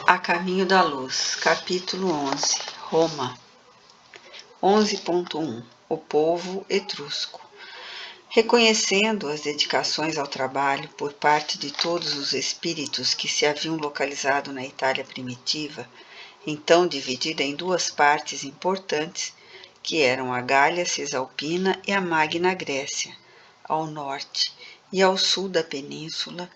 A Caminho da Luz, capítulo 11, Roma. 11.1 O povo etrusco. Reconhecendo as dedicações ao trabalho por parte de todos os espíritos que se haviam localizado na Itália primitiva, então dividida em duas partes importantes, que eram a Gália Cisalpina e a Magna Grécia, ao norte e ao sul da península,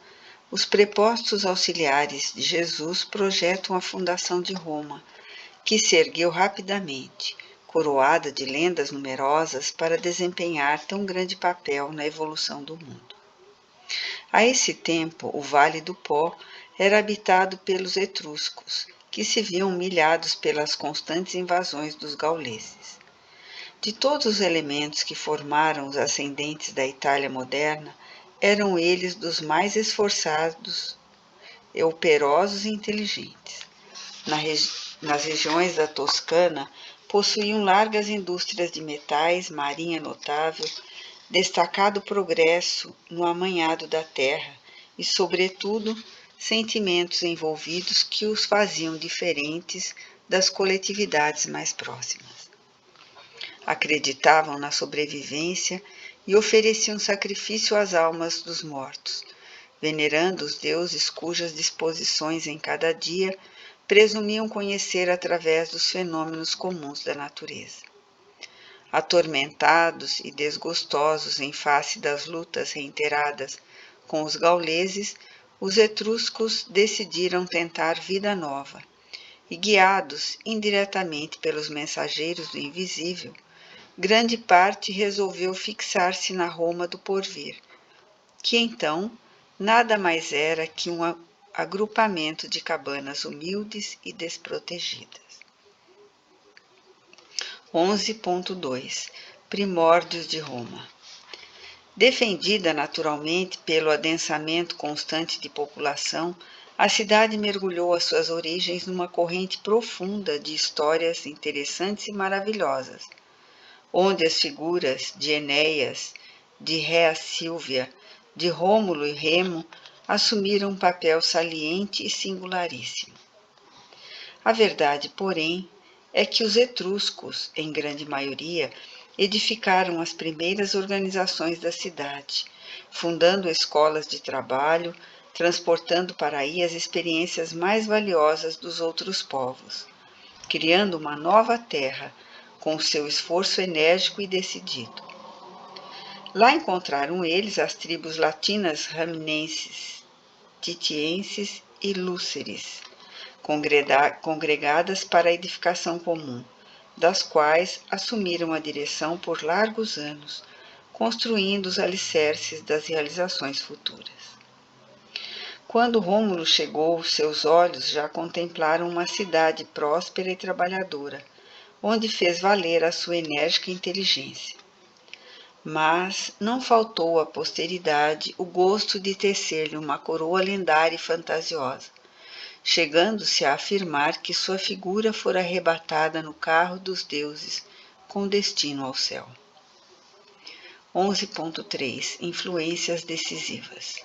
os prepostos auxiliares de Jesus projetam a fundação de Roma, que se ergueu rapidamente, coroada de lendas numerosas para desempenhar tão grande papel na evolução do mundo. A esse tempo, o Vale do Pó era habitado pelos etruscos, que se viam humilhados pelas constantes invasões dos gauleses. De todos os elementos que formaram os ascendentes da Itália moderna, eram eles dos mais esforçados, operosos e inteligentes. Nas regiões da Toscana, possuíam largas indústrias de metais, marinha notável, destacado progresso no amanhado da terra e, sobretudo, sentimentos envolvidos que os faziam diferentes das coletividades mais próximas. Acreditavam na sobrevivência e ofereciam sacrifício às almas dos mortos, venerando os deuses cujas disposições em cada dia presumiam conhecer através dos fenômenos comuns da natureza. Atormentados e desgostosos em face das lutas reiteradas com os gauleses, os etruscos decidiram tentar vida nova e, guiados indiretamente pelos mensageiros do invisível, grande parte resolveu fixar-se na Roma do porvir, que então nada mais era que um agrupamento de cabanas humildes e desprotegidas. 11.2 Primórdios de Roma. Defendida naturalmente pelo adensamento constante de população, a cidade mergulhou as suas origens numa corrente profunda de histórias interessantes e maravilhosas, onde as figuras de Enéas, de Réa Sílvia, de Rômulo e Remo assumiram um papel saliente e singularíssimo. A verdade, porém, é que os etruscos, em grande maioria, edificaram as primeiras organizações da cidade, fundando escolas de trabalho, transportando para aí as experiências mais valiosas dos outros povos, criando uma nova terra, com seu esforço enérgico e decidido. Lá encontraram eles as tribos latinas raminenses, titienses e lúceres, congregadas para a edificação comum, das quais assumiram a direção por largos anos, construindo os alicerces das realizações futuras. Quando Rômulo chegou, seus olhos já contemplaram uma cidade próspera e trabalhadora, onde fez valer a sua enérgica inteligência. Mas não faltou à posteridade o gosto de tecer-lhe uma coroa lendária e fantasiosa, chegando-se a afirmar que sua figura fora arrebatada no carro dos deuses com destino ao céu. 11.3 Influências decisivas.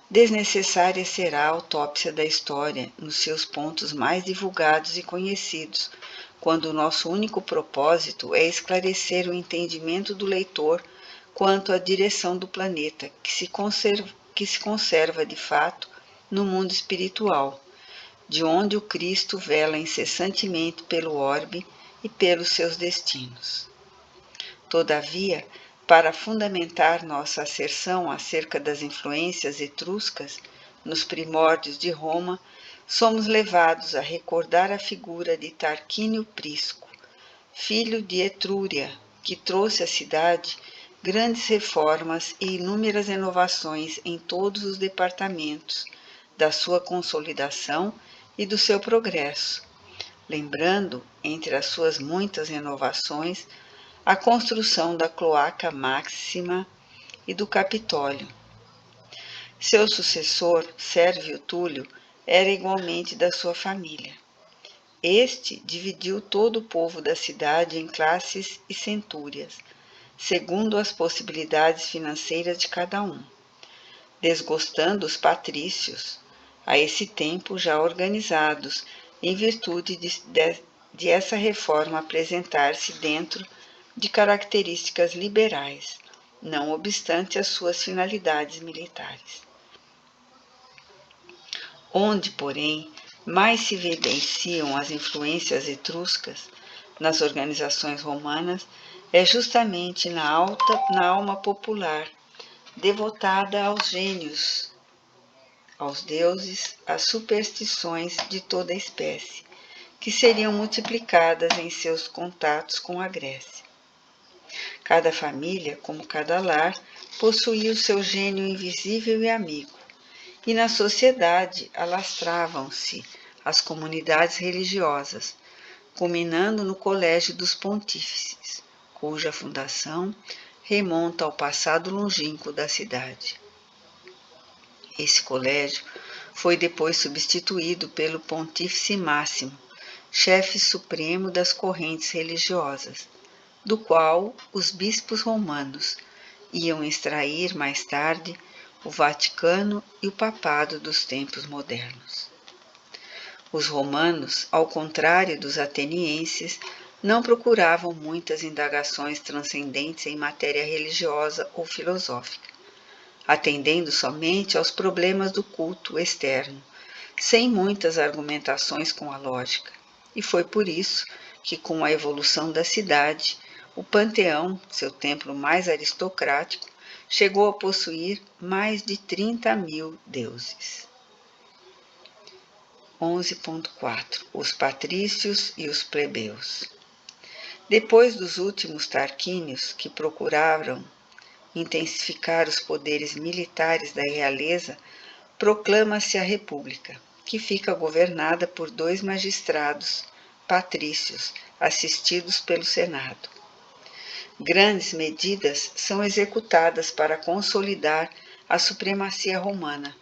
Desnecessária será a autópsia da história nos seus pontos mais divulgados e conhecidos, quando o nosso único propósito é esclarecer o entendimento do leitor quanto à direção do planeta, que se conserva de fato no mundo espiritual, de onde o Cristo vela incessantemente pelo orbe e pelos seus destinos. Todavia, para fundamentar nossa asserção acerca das influências etruscas nos primórdios de Roma, somos levados a recordar a figura de Tarquínio Prisco, filho de Etrúria, que trouxe à cidade grandes reformas e inúmeras inovações em todos os departamentos da sua consolidação e do seu progresso, lembrando, entre as suas muitas inovações, a construção da Cloaca Máxima e do Capitólio. Seu sucessor, Sérvio Túlio, era igualmente da sua família. Este dividiu todo o povo da cidade em classes e centúrias, segundo as possibilidades financeiras de cada um, desgostando os patrícios, a esse tempo já organizados, em virtude de essa reforma apresentar-se dentro de características liberais, não obstante as suas finalidades militares. Onde, porém, mais se evidenciam as influências etruscas nas organizações romanas é justamente na alma popular, devotada aos gênios, aos deuses, às superstições de toda espécie, que seriam multiplicadas em seus contatos com a Grécia. Cada família, como cada lar, possuía o seu gênio invisível e amigo, e na sociedade alastravam-se as comunidades religiosas, culminando no Colégio dos Pontífices, cuja fundação remonta ao passado longínquo da cidade. Esse colégio foi depois substituído pelo Pontífice Máximo, chefe supremo das correntes religiosas, do qual os bispos romanos iam extrair mais tarde o Vaticano e o Papado dos tempos modernos. Os romanos, ao contrário dos atenienses, não procuravam muitas indagações transcendentes em matéria religiosa ou filosófica, atendendo somente aos problemas do culto externo, sem muitas argumentações com a lógica. E foi por isso que, com a evolução da cidade, o Panteão, seu templo mais aristocrático, chegou a possuir mais de 30.000 deuses. 11.4 Os patrícios e os plebeus. Depois dos últimos Tarquínios, que procuraram intensificar os poderes militares da realeza, proclama-se a República, que fica governada por 2 magistrados patrícios, assistidos pelo Senado. Grandes medidas são executadas para consolidar a supremacia romana,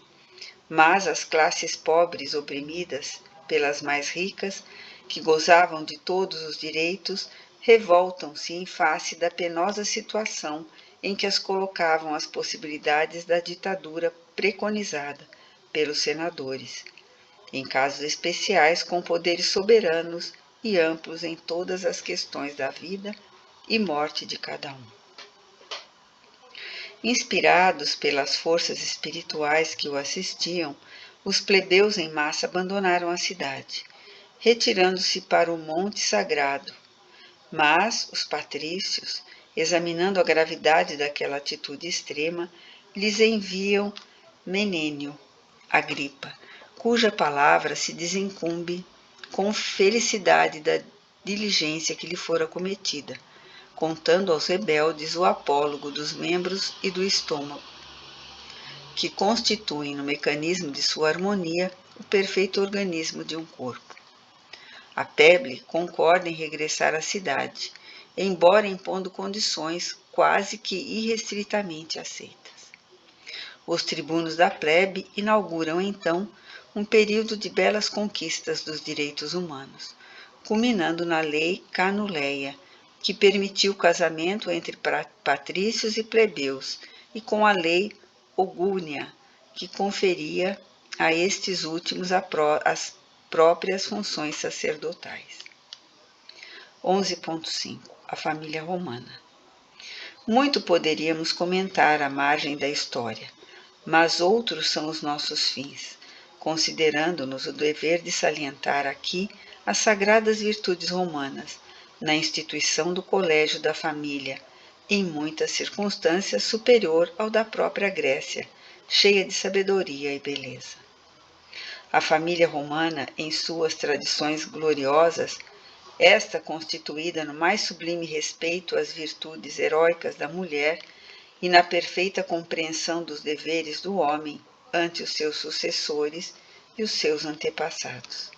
mas as classes pobres oprimidas pelas mais ricas, que gozavam de todos os direitos, revoltam-se em face da penosa situação em que as colocavam as possibilidades da ditadura preconizada pelos senadores, em casos especiais com poderes soberanos e amplos em todas as questões da vida e morte de cada um. Inspirados pelas forças espirituais que o assistiam, os plebeus em massa abandonaram a cidade, retirando-se para o monte sagrado. Mas os patrícios, examinando a gravidade daquela atitude extrema, lhes enviam Menênio, Agripa, cuja palavra se desincumbe com felicidade da diligência que lhe fora cometida, contando aos rebeldes o apólogo dos membros e do estômago, que constituem no mecanismo de sua harmonia o perfeito organismo de um corpo. A plebe concorda em regressar à cidade, embora impondo condições quase que irrestritamente aceitas. Os tribunos da plebe inauguram então um período de belas conquistas dos direitos humanos, culminando na lei Canuleia, que permitiu o casamento entre patrícios e plebeus, e com a lei Ogúnia, que conferia a estes últimos as próprias funções sacerdotais. 11.5 A família romana. Muito poderíamos comentar à margem da história, mas outros são os nossos fins, considerando-nos o dever de salientar aqui as sagradas virtudes romanas, na instituição do colégio da família, em muitas circunstâncias superior ao da própria Grécia, cheia de sabedoria e beleza. A família romana, em suas tradições gloriosas, esta constituída no mais sublime respeito às virtudes heróicas da mulher e na perfeita compreensão dos deveres do homem ante os seus sucessores e os seus antepassados.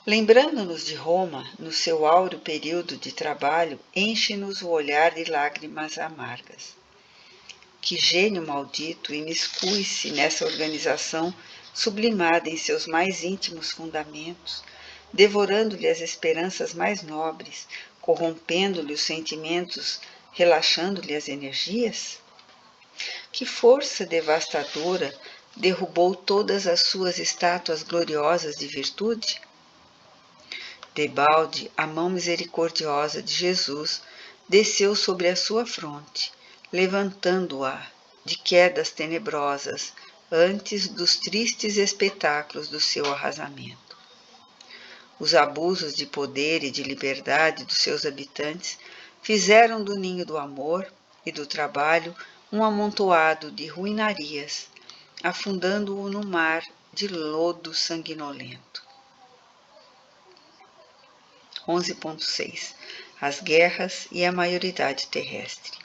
Lembrando-nos de Roma, no seu áureo período de trabalho, enche-nos o olhar de lágrimas amargas. Que gênio maldito imiscui-se nessa organização sublimada em seus mais íntimos fundamentos, devorando-lhe as esperanças mais nobres, corrompendo-lhe os sentimentos, relaxando-lhe as energias? Que força devastadora derrubou todas as suas estátuas gloriosas de virtude? Debalde, a mão misericordiosa de Jesus desceu sobre a sua fronte, levantando-a de quedas tenebrosas antes dos tristes espetáculos do seu arrasamento. Os abusos de poder e de liberdade dos seus habitantes fizeram do ninho do amor e do trabalho um amontoado de ruinarias, afundando-o no mar de lodo sanguinolento. 11.6 As guerras e a maioridade terrestre.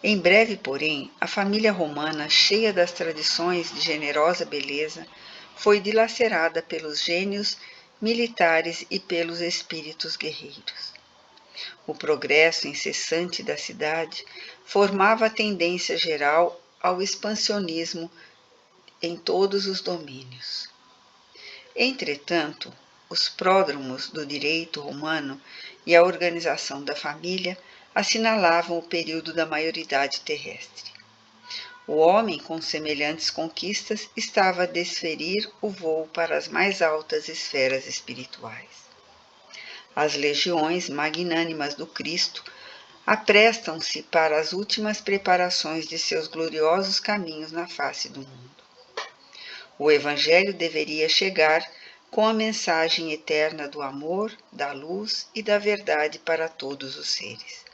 Em breve, porém, a família romana, cheia das tradições de generosa beleza, foi dilacerada pelos gênios militares e pelos espíritos guerreiros. O progresso incessante da cidade formava a tendência geral ao expansionismo em todos os domínios. Entretanto, os pródromos do direito romano e a organização da família assinalavam o período da maioridade terrestre. O homem, com semelhantes conquistas, estava a desferir o voo para as mais altas esferas espirituais. As legiões magnânimas do Cristo aprestam-se para as últimas preparações de seus gloriosos caminhos na face do mundo. O Evangelho deveria chegar com a mensagem eterna do amor, da luz e da verdade para todos os seres.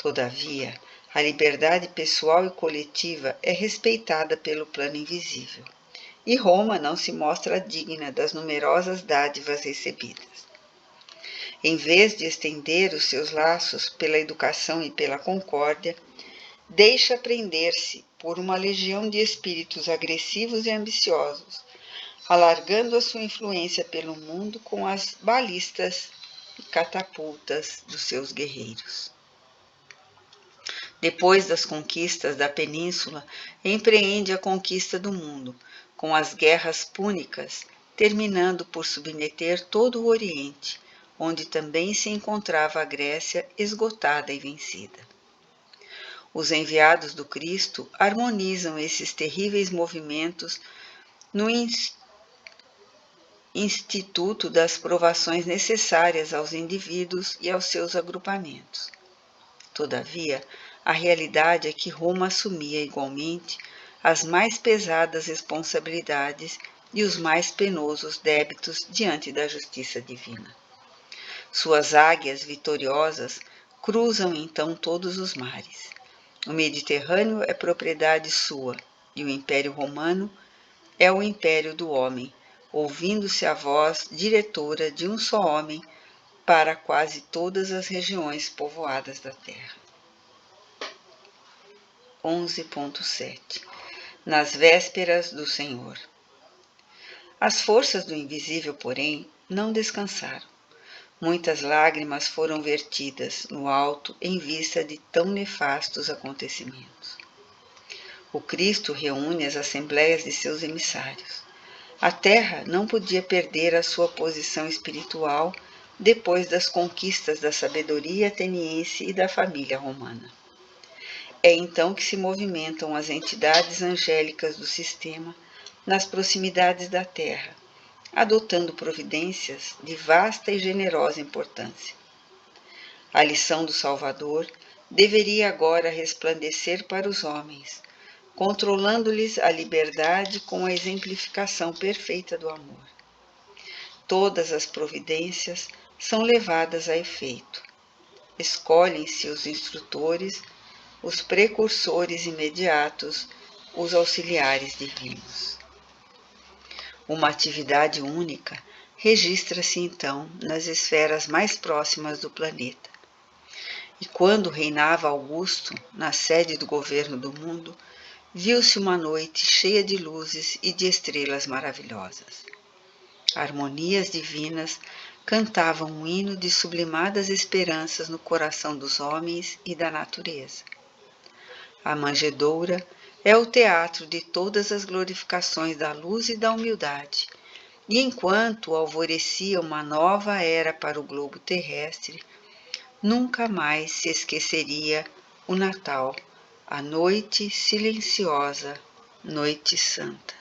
Todavia, a liberdade pessoal e coletiva é respeitada pelo plano invisível, e Roma não se mostra digna das numerosas dádivas recebidas. Em vez de estender os seus laços pela educação e pela concórdia, deixa prender-se por uma legião de espíritos agressivos e ambiciosos, alargando a sua influência pelo mundo com as balistas e catapultas dos seus guerreiros. Depois das conquistas da península, empreende a conquista do mundo, com as guerras púnicas, terminando por submeter todo o Oriente, onde também se encontrava a Grécia esgotada e vencida. Os enviados do Cristo harmonizam esses terríveis movimentos no instituto das provações necessárias aos indivíduos e aos seus agrupamentos. Todavia, a realidade é que Roma assumia igualmente as mais pesadas responsabilidades e os mais penosos débitos diante da justiça divina. Suas águias vitoriosas cruzam então todos os mares. O Mediterrâneo é propriedade sua e o Império Romano é o império do homem, ouvindo-se a voz diretora de um só homem para quase todas as regiões povoadas da terra. 11.7 Nas vésperas do Senhor. As forças do invisível, porém, não descansaram. Muitas lágrimas foram vertidas no alto em vista de tão nefastos acontecimentos. O Cristo reúne as assembleias de seus emissários. A terra não podia perder a sua posição espiritual depois das conquistas da sabedoria ateniense e da família romana. É então que se movimentam as entidades angélicas do sistema nas proximidades da terra, adotando providências de vasta e generosa importância. A lição do Salvador deveria agora resplandecer para os homens, controlando-lhes a liberdade com a exemplificação perfeita do amor. Todas as providências são levadas a efeito. Escolhem-se os instrutores, os precursores imediatos, os auxiliares divinos. Uma atividade única registra-se então nas esferas mais próximas do planeta. E quando reinava Augusto, na sede do governo do mundo, viu-se uma noite cheia de luzes e de estrelas maravilhosas. Harmonias divinas cantavam um hino de sublimadas esperanças no coração dos homens e da natureza. A manjedoura é o teatro de todas as glorificações da luz e da humildade, e enquanto alvorecia uma nova era para o globo terrestre, nunca mais se esqueceria o Natal, a noite silenciosa Noite Santa.